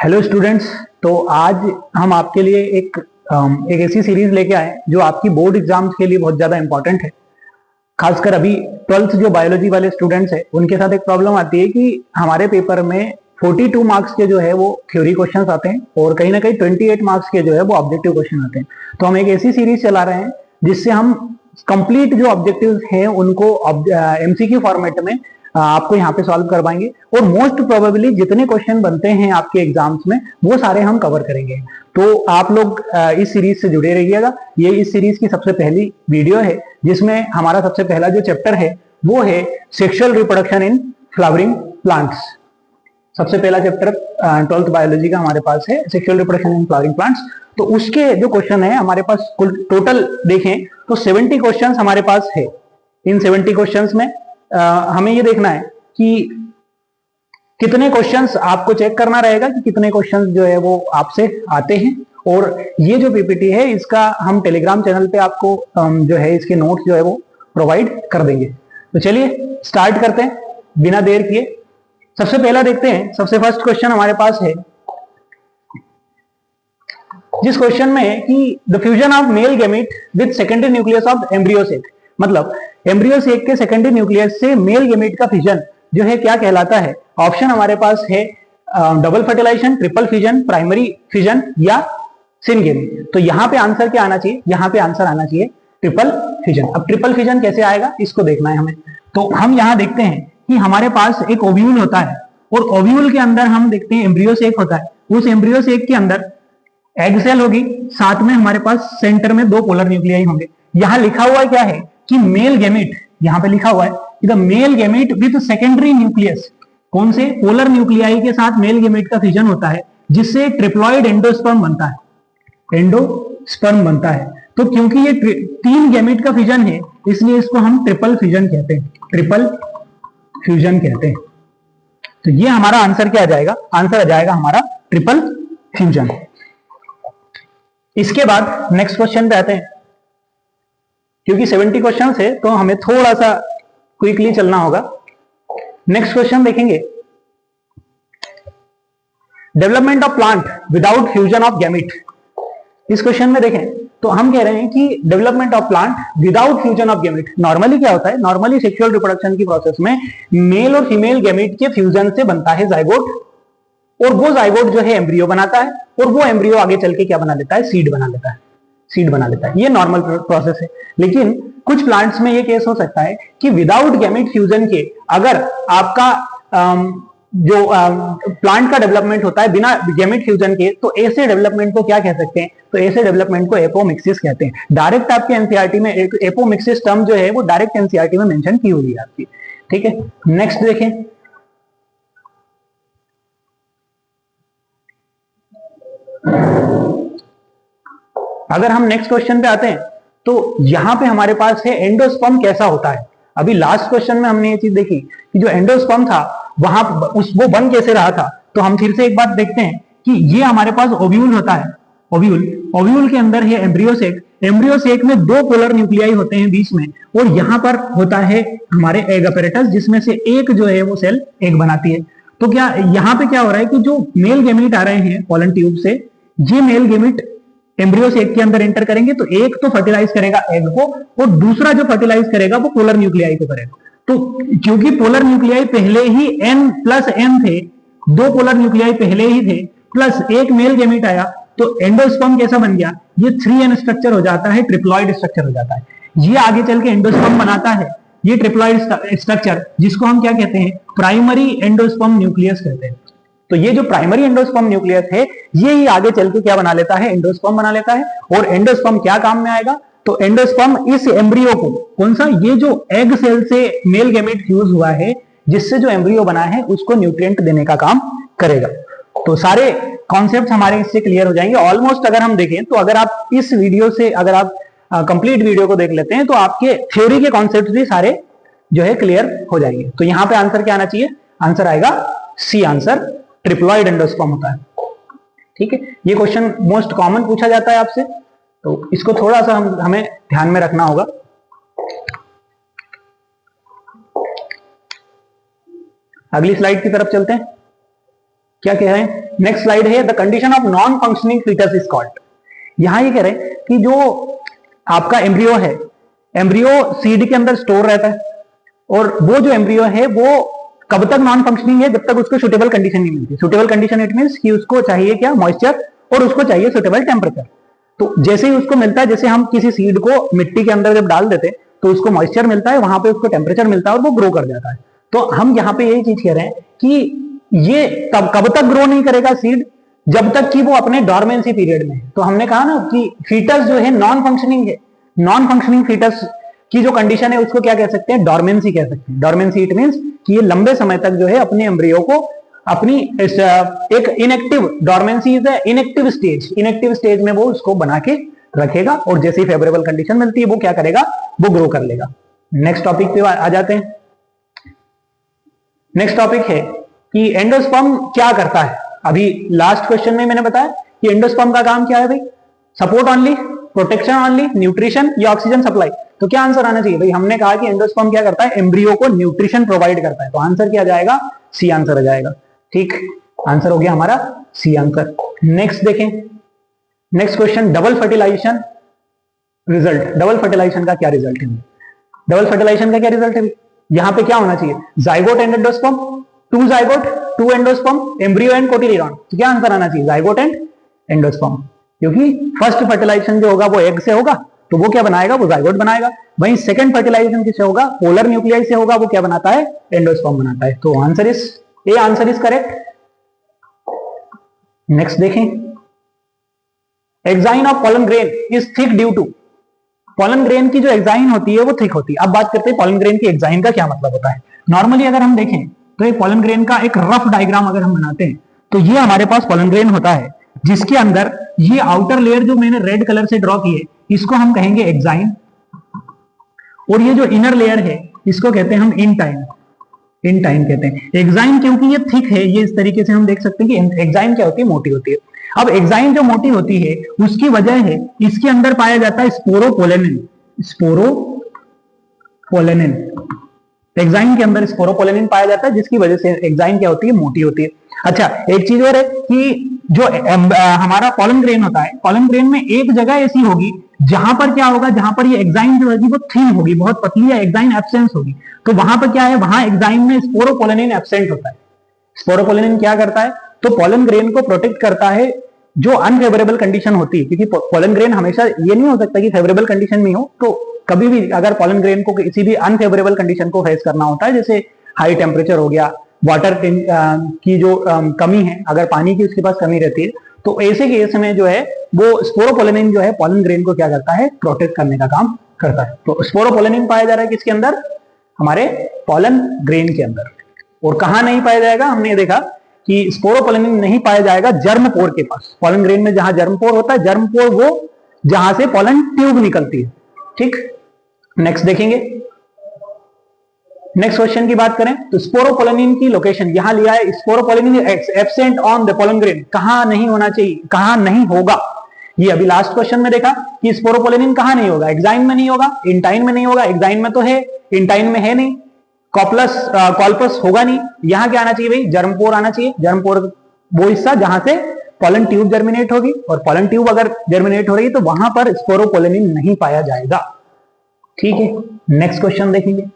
Hello students. तो आज हम आपके लिए एक ऐसी सीरीज लेके आए जो आपकी बोर्ड एग्जाम्स के लिए बहुत ज्यादा इंपॉर्टेंट है। खासकर अभी 12th जो बायोलॉजी वाले स्टूडेंट्स हैं उनके साथ एक प्रॉब्लम आती है कि हमारे पेपर में 42 मार्क्स के जो है वो थ्योरी क्वेश्चंस आते हैं और कहीं ना कहीं 28 मार्क्स के जो है वो ऑब्जेक्टिव क्वेश्चन आते हैं। तो हम एक ऐसी सीरीज चला रहे हैं जिससे हम कंप्लीट जो ऑब्जेक्टिव्स हैं उनको एमसीक्यू फॉर्मेट में आपको यहाँ पे सॉल्व करवाएंगे और मोस्ट प्रोबेबली जितने क्वेश्चन बनते हैं आपके एग्जाम्स में वो सारे हम कवर करेंगे। तो आप लोग इस सीरीज से जुड़े रहिएगा। ये इस सीरीज की सबसे पहली वीडियो है जिसमें हमारा सबसे पहला जो चैप्टर है वो है sexual reproduction in flowering plants. सबसे पहला चैप्टर 12th बायोलॉजी का हमारे पास है sexual reproduction in flowering plants. तो उसके जो क्वेश्चन है हमारे पास कुल टोटल देखें तो 70 क्वेश्चन हमारे पास है। इन 70 क्वेश्चन में हमें ये देखना है कि कितने क्वेश्चंस आपको चेक करना रहेगा कि कितने क्वेश्चंस जो है वो आपसे आते हैं। और ये जो पीपीटी है इसका हम टेलीग्राम चैनल पे आपको जो है इसके नोट्स जो है वो प्रोवाइड कर देंगे। तो चलिए स्टार्ट करते हैं बिना देर किए। सबसे पहला देखते हैं, सबसे फर्स्ट क्वेश्चन हमारे पास है जिस क्वेश्चन में कि the fusion of male gamete with secondary nucleus of embryo sac, मतलब एम्ब्रियो सेक के सेकेंडरी न्यूक्लियस से मेल गैमेट का फिजन जो है क्या कहलाता है। ऑप्शन हमारे पास है double fertilization, triple fusion, primary fusion या सिनगेमी। तो यहाँ पे आंसर क्या आना चाहिए, यहाँ पे आंसर आना चाहिए ट्रिपल फिजन। अब ट्रिपल फिजन कैसे आएगा इसको देखना है हमें। तो हम यहाँ देखते हैं कि हमारे पास एक ओव्यूल होता है और ओव्यूल के अंदर हम देखते हैं एम्ब्रियो सेक होता है। उस एम्ब्रियो सेक के अंदर एग सेल होगी, साथ में हमारे पास सेंटर में दो पोलर न्यूक्लियाई होंगे। यहां लिखा हुआ क्या है कि मेल गैमेट, यहां पे लिखा हुआ है कि the mail gamete with secondary nucleus, कौन से पोलर न्यूक्लियाई के साथ मेल गैमेट का फिजन होता है जिससे ट्रिप्लॉइड एंडोस्पर्म बनता है, एंडोस्पर्म बनता है। तो क्योंकि ये तीन गैमेट का फिजन है इसलिए इसको हम ट्रिपल फिजन कहते हैं, ट्रिपल फ्यूजन कहते हैं। तो ये हमारा आंसर क्या आ जाएगा, आंसर आ जाएगा हमारा ट्रिपल फ्यूजन। इसके बाद नेक्स्ट क्वेश्चन पे आते हैं। क्योंकि 70 क्वेश्चन है तो हमें थोड़ा सा क्विकली चलना होगा। नेक्स्ट क्वेश्चन देखेंगे, development of plant without fusion of gamete. इस क्वेश्चन में देखें तो हम कह रहे हैं कि development of plant without fusion of gamete. Normally क्या होता है, नॉर्मली सेक्सुअल रिप्रोडक्शन की प्रोसेस में मेल और फीमेल गैमेट के फ्यूजन से बनता है जाइगोट, और वो जाइगोट जो है एम्ब्रियो बनाता है और वो एम्ब्रियो आगे चल के क्या बना लेता है, सीड बना लेता है, सीड बना लेता है। ये नॉर्मल प्रोसेस है। लेकिन कुछ प्लांट्स में ये केस हो सकता है कि विदाउट गैमेट फ्यूजन के अगर आपका जो प्लांट का डेवलपमेंट होता है बिना गैमेट फ्यूजन के, तो ऐसे डेवलपमेंट को क्या कह सकते हैं, तो ऐसे डेवलपमेंट को एपोमिक्सिस कहते हैं। डायरेक्ट आपके एनसीईआरटी में एपोमिक्सिस टर्म जो है वो डायरेक्ट एनसीईआरटी में मेंशन की हुई है आपकी। ठीक है, नेक्स्ट देखें। अगर हम नेक्स्ट क्वेश्चन पे आते हैं तो यहां पे हमारे पास है एंडोस्पर्म कैसा होता है। अभी लास्ट क्वेश्चन में हमने ये चीज देखी कि जो एंडोस्पर्म था वहां वो बन कैसे रहा था। तो हम फिर से एक बात देखते हैं कि ये हमारे पास ओव्यूल होता है, ओव्यूल, ओव्यूल के अंदर है एम्ब्रियो सेक, एम्ब्रियो सेक में दो पोलर न्यूक्लियाई होते हैं बीच में, और यहां पर होता है हमारे एग अपैरेटस जिसमें से एक जो है वो सेल एग बनाती है। तो क्या यहां पे क्या हो रहा है कि जो मेल गैमेट आ रहे हैं पोलन ट्यूब से, ये मेल गैमेट एम्ब्रियो सेक के अंदर एंटर करेंगे तो एक तो फर्टिलाइज करेगा एग को और दूसरा जो फर्टिलाइज करेगा वो पोलर न्यूक्लियाई को करेगा। तो क्योंकि पोलर न्यूक्लियाई पहले ही N+M थे, दो पोलर न्यूक्लियाई पहले ही थे, प्लस एक मेल गैमेट आया, तो एंडोस्पर्म कैसा बन गया, ये 3N स्ट्रक्चर हो जाता है, ट्रिप्लॉइड स्ट्रक्चर हो जाता है। ये आगे चल के एंडोस्पर्म बनाता है, ये ट्रिप्लॉइड स्ट्रक्चर जिसको हम क्या कहते हैं, प्राइमरी एंडोस्पर्म न्यूक्लियस कहते हैं। तो ये जो प्राइमरी एंडोस्पर्म न्यूक्लियस है ये ही आगे चल के क्या बना लेता है, एंडोस्पर्म बना लेता है। और एंडोस्पर्म क्या काम में आएगा, तो एंडोस्पर्म इस एम्ब्रियो को, कौन सा, ये जो एग सेल से मेल गैमेट फ्यूज हुआ है जिससे जो एम्ब्रियो बना है उसको न्यूट्रिएंट देने का काम करेगा। तो सारे कॉन्सेप्ट हमारे इससे क्लियर हो जाएंगे ऑलमोस्ट। अगर हम देखें तो अगर आप इस वीडियो से अगर आप कंप्लीट वीडियो को देख लेते हैं तो आपके थ्योरी के कॉन्सेप्ट भी सारे जो है क्लियर हो जाएंगे। तो यहां पे आंसर क्या आना चाहिए, आंसर आएगा सी आंसर, ट्रिप्लॉइड एंडोस्पर्म होता है। ठीक है, ये क्वेश्चन मोस्ट कॉमन पूछा जाता है आपसे, तो इसको थोड़ा सा हमें ध्यान में रखना होगा। अगली स्लाइड की तरफ चलते हैं। क्या कह रहे हैं, नेक्स्ट स्लाइड है, the condition of non functioning foetus is called. यहां ये कह रहे हैं कि जो आपका एम्ब्रियो है, एम्ब्रियो सीड के अंदर स्टोर रहता है, और वो जो एम्ब्रियो है वो कब तक नॉन फंक्शनिंग है, जब तक उसको सुटेबल कंडीशन नहीं मिलती। सुटेबल कंडीशन इट मींस कि उसको चाहिए क्या, मॉइस्चर, और उसको चाहिए सुटेबल टेम्परेचर। तो जैसे ही उसको मिलता है, जैसे हम किसी सीड को मिट्टी के अंदर जब डाल देते हैं तो उसको मॉइस्चर मिलता है, वहां पे उसको टेम्परेचर मिलता है और वो ग्रो कर जाता है। तो हम यहाँ पे यही चीज कह रहे हैं कि ये तब कब तक ग्रो नहीं करेगा सीड, जब तक कि वो अपने डॉर्मेंसी पीरियड में है। तो हमने कहा ना कि फीटस जो है नॉन फंक्शनिंग है, नॉन फंक्शनिंग फीटस की जो कंडीशन है उसको क्या कह सकते हैं, डॉर्मेंसी कह सकते हैं। डॉर्मेंसी इट मींस कि ये लंबे समय तक जो है अपने एम्ब्रियो को अपनी एक inactive, dormancy is inactive stage, inactive stage में वो उसको बना के रखेगा, और जैसे ही फेवरेबल कंडीशन मिलती है वो क्या करेगा, वो ग्रो कर लेगा। नेक्स्ट टॉपिक पे आ जाते हैं। नेक्स्ट टॉपिक है कि एंडोस्पर्म क्या करता है। अभी लास्ट क्वेश्चन में मैंने बताया कि एंडोस्पर्म का काम क्या है भाई, support only, protection only, nutrition या ऑक्सीजन सप्लाई। तो क्या आंसर आना चाहिए भाई, हमने कहा कि एंडोस्पर्म क्या करता है, एम्ब्रियो को न्यूट्रिशन प्रोवाइड करता है। तो आंसर क्या जाएगा, सी आंसर आ जाएगा। ठीक, आंसर हो गया हमारा सी आंसर। नेक्स्ट देखें, next question, double fertilization result. Double fertilization का क्या रिजल्ट है, डबल फर्टिलाइजेशन का क्या रिजल्ट है, यहां पे क्या होना चाहिए, zygote and endosperm, two zygote, two endosperm, embryo and cotyledon. तो क्या आंसर आना चाहिए, जाइगोट एंड एंडोस्पर्म, क्योंकि फर्स्ट फर्टिलाइजेशन जो होगा वो एग से होगा, तो वो क्या बनाएगा, वो जाइगोट बनाएगा। वहीं सेकंड फर्टिलाइजेशन किससे होगा, पोलर न्यूक्लियाई से होगा, वो क्या बनाता है, एंडोस्पर्म बनाता है। तो answer is A, answer is correct. Next देखें, exine of pollen grain is thick due to, pollen grain की जो एक्साइन होती है वो थिक होती है। अब बात करते हैं पॉलन ग्रेन की एक्साइन का क्या मतलब होता है। नॉर्मली अगर हम देखें तो एक पॉलन ग्रेन का एक रफ डायग्राम अगर हम बनाते हैं, तो ये हमारे पास पॉलन ग्रेन होता है, जिसके अंदर ये आउटर लेयर जो मैंने रेड कलर से ड्रॉ की है, इसको हम कहेंगे एक्साइन, और ये जो इनर लेयर है इसको कहते हैं हम इंटाइन, इंटाइन कहते हैं। एक्साइन क्योंकि ये थिक है, ये इस तरीके से हम देख सकते हैं कि एक्साइन क्या होती है, मोटी होती है। अब एक्साइन जो मोटी होती है उसकी वजह है इसके अंदर पाया जाता है स्पोरोपोलेनिन, स्पोरोपोलेनिन, एक्साइन के अंदर स्पोरोपोलेनिन पाया जाता है, जिसकी वजह से एक्साइन क्या होती है, मोटी होती है। अच्छा, एक चीज और है कि जो हमारा पॉलन ग्रेन होता है, पॉलन ग्रेन में एक जगह ऐसी होगी जहां पर क्या होगा, जहां पर ये एक्साइन जो होगी वो थिन होगी, बहुत पतली, या एक्साइन एब्सेंस होगी। तो वहां पर क्या है, वहां एक्साइन में स्पोरोपोलेनिन एब्सेंट होता है। स्पोरोपोलेनिन क्या करता है, तो पॉलन ग्रेन को प्रोटेक्ट करता है जो अनफेवरेबल कंडीशन होती है, क्योंकि पॉलन ग्रेन हमेशा ये नहीं हो सकता कि फेवरेबल कंडीशन में हो। तो कभी भी अगर पॉलन ग्रेन को किसी भी अनफेवरेबल कंडीशन को फेस करना होता है, जैसे हाई टेम्परेचर हो गया, वाटर की जो कमी है, अगर पानी की उसके पास कमी रहती है, तो ऐसे केस में जो है वो स्पोरोपोलेनिन जो है पॉलन ग्रेन को क्या करता है, प्रोटेक्ट करने का काम करता है। तो स्पोरोपोलेनिन पाया जा रहा है किसके अंदर, हमारे पॉलन ग्रेन के अंदर। और कहां नहीं पाया जाएगा, हमने देखा कि स्पोरोपोलेनिन नहीं पाया जाएगा जर्म पोर के पास। पॉलन ग्रेन में जहां जर्म पोर होता है, जर्म पोर वो जहां से पॉलन ट्यूब निकलती है। ठीक, नेक्स्ट देखेंगे, नेक्स्ट क्वेश्चन की बात करें तो स्पोरोपोलेनिन की लोकेशन यहां लिया है, sporopollenin absent on the pollen grain, कहां नहीं होना चाहिए, कहां नहीं होगा। ये अभी लास्ट क्वेश्चन में देखा कि स्पोरोपोलेनिन कहां नहीं होगा, एक्साइन में नहीं होगा, इंटाइन में नहीं होगा, एक्साइन में तो है, इंटाइन में है नहीं, कॉल्पस होगा नहीं। यहां क्या आना चाहिए भाई, जर्मपोर आना चाहिए। जर्मपोर वो हिस्सा जहां से पॉलन ट्यूब जर्मिनेट होगी, और पॉलन ट्यूब अगर जर्मिनेट हो रही है तो वहां पर स्पोरोपोलेनिन नहीं पाया जाएगा। ठीक है, नेक्स्ट क्वेश्चन देखेंगे।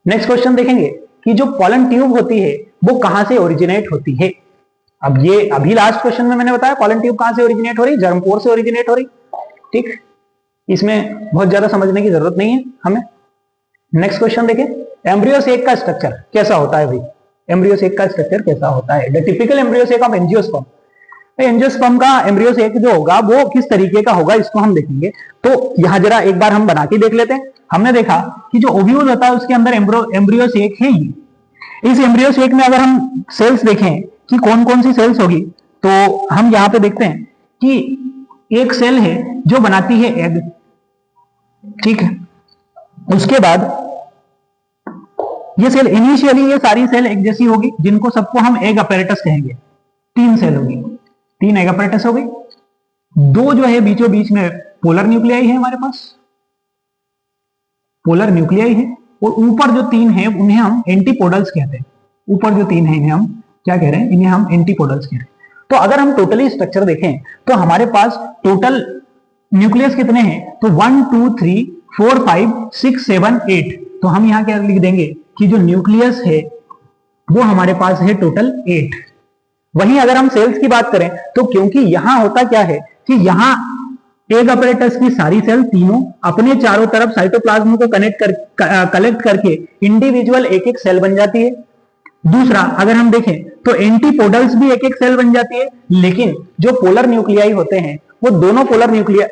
नेक्स्ट क्वेश्चन देखेंगे कि जो पॉलन ट्यूब होती है वो कहां से ओरिजिनेट होती है। अब ये अभी लास्ट क्वेश्चन में मैंने बताया पॉलन ट्यूब कहां से ओरिजिनेट हो रही, जर्मपोर से ओरिजिनेट हो रही। ठीक, इसमें बहुत ज्यादा समझने की जरूरत नहीं है हमें। नेक्स्ट क्वेश्चन देखें, एम्ब्रियो सेक का स्ट्रक्चर कैसा होता है भाई, एम्ब्रियो सेक का स्ट्रक्चर कैसा होता है, the typical embryo sake of angiosperm. Angiosperm का एम्ब्रियो सेक जो होगा वो किस तरीके का होगा, इसको हम देखेंगे। तो यहां जरा एक बार हम बना के देख लेते हैं। हमने देखा कि जो ओव्यूल होता है उसके अंदर एम्ब्रियो सेक है ये। इस एम्ब्रियो सेक में अगर हम सेल्स देखें कि कौन कौन सी सेल्स होगी, तो हम यहां पे देखते हैं कि एक सेल है जो बनाती है एग। ठीक है, उसके बाद ये सेल इनिशियली ये सारी सेल एक जैसी होगी, जिनको सबको हम एग अपैरेटस कहेंगे। 3 सेल होगी, 3 एग अपैरेटस हो गई। 2 जो है बीचों बीच में पोलर न्यूक्लियाई है हमारे पास, पोलर न्यूक्लियाई है। और ऊपर जो 3 है उन्हें हम एंटीपोडल्स कहते हैं। ऊपर जो 3 है इन्हें हम क्या कह रहे हैं, इन्हें हम एंटीपोडल्स कह रहे हैं। तो अगर हम टोटली स्ट्रक्चर देखें तो हमारे पास टोटल न्यूक्लियस कितने हैं, तो 1 2 3 4 5 6 7 8। तो हम यहां क्या लिख देंगे कि जो न्यूक्लियस है वो हमारे पास है टोटल 8। वहीं अगर हम सेल्स की बात करें तो क्योंकि यहां होता क्या है कि यहां एग अपरेटस की सारी सेल तीनों अपने चारों तरफ साइटोप्लाज्म को कलेक्ट करके इंडिविजुअल एक एक सेल बन जाती है। दूसरा अगर हम देखें तो एंटीपोडल्स भी एक एक सेल बन जाती है, लेकिन जो पोलर न्यूक्लियाई होते हैं वो दोनों पोलर न्यूक्लिया